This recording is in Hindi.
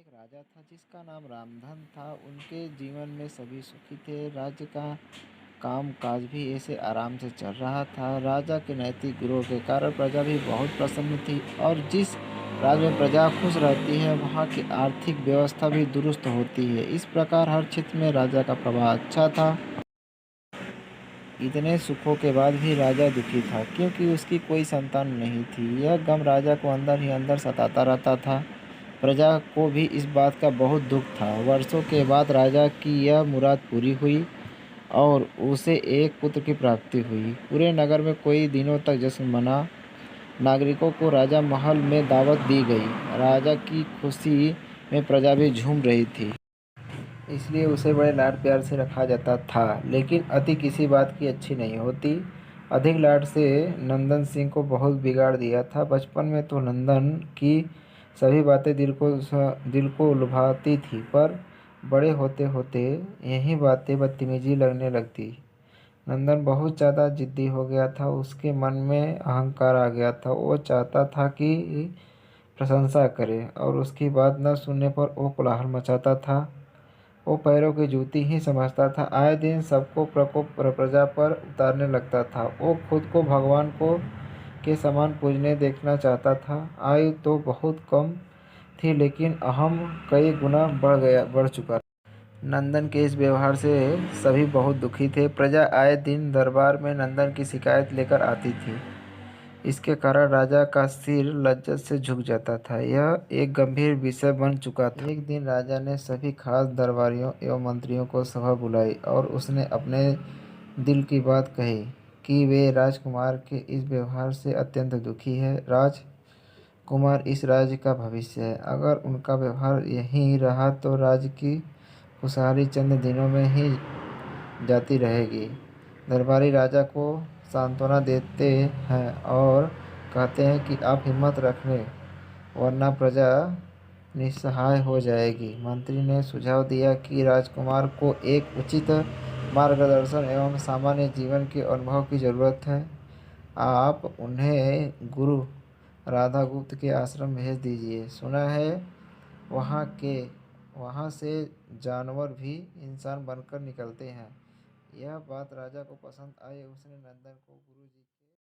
एक राजा था जिसका नाम रामधन था। उनके जीवन में सभी सुखी थे। राज्य का काम काज भी ऐसे आराम से चल रहा था। राजा के नैतिक गुणों के कारण प्रजा भी बहुत प्रसन्न थी और जिस राज्य में प्रजा खुश रहती है वहाँ की आर्थिक व्यवस्था भी दुरुस्त होती है। इस प्रकार हर क्षेत्र में राजा का प्रभाव अच्छा था। इतने सुखों के बाद भी राजा दुखी था क्योंकि उसकी कोई संतान नहीं थी। यह गम राजा को अंदर ही अंदर सताता रहता था। प्रजा को भी इस बात का बहुत दुख था। वर्षों के बाद राजा की यह मुराद पूरी हुई और उसे एक पुत्र की प्राप्ति हुई। पूरे नगर में कई दिनों तक जश्न मना। नागरिकों को राजा महल में दावत दी गई। राजा की खुशी में प्रजा भी झूम रही थी। इसलिए उसे बड़े लाड प्यार से रखा जाता था। लेकिन अति किसी बात की अच्छी नहीं होती। अधिक लाड से नंदन सिंह को बहुत बिगाड़ दिया था। बचपन में तो नंदन की सभी बातें दिल को लुभाती थी, पर बड़े होते होते यही बातें बदतमीजी लगने लगती। नंदन बहुत ज़्यादा जिद्दी हो गया था। उसके मन में अहंकार आ गया था। वो चाहता था कि प्रशंसा करे और उसकी बात न सुनने पर वो कोलाहल मचाता था। वो पैरों की जूती ही समझता था। आए दिन सबको प्रकोप प्रजा पर उतारने लगता था। वो खुद को भगवान को के समान पूजने देखना चाहता था। आयु तो बहुत कम थी लेकिन अहम कई गुना बढ़ चुका था। नंदन के इस व्यवहार से सभी बहुत दुखी थे। प्रजा आए दिन दरबार में नंदन की शिकायत लेकर आती थी। इसके कारण राजा का सिर लज्जत से झुक जाता था। यह एक गंभीर विषय बन चुका था। एक दिन राजा ने सभी खास दरबारियों एवं मंत्रियों को सभा बुलाई और उसने अपने दिल की बात कही कि वे राजकुमार के इस व्यवहार से अत्यंत दुखी है। राजकुमार इस राज्य का भविष्य है। अगर उनका व्यवहार यही रहा तो राज्य की खुशहाली चंद दिनों में ही जाती रहेगी। दरबारी राजा को सांत्वना देते हैं और कहते हैं कि आप हिम्मत रखें, वरना प्रजा निस्सहाय हो जाएगी। मंत्री ने सुझाव दिया कि राजकुमार को एक उचित मार्गदर्शन एवं सामान्य जीवन के अनुभव की जरूरत है। आप उन्हें गुरु राधागुप्त के आश्रम भेज दीजिए। सुना है वहाँ के वहाँ से जानवर भी इंसान बनकर निकलते हैं। यह बात राजा को पसंद आई। उसने नंदन को गुरु जी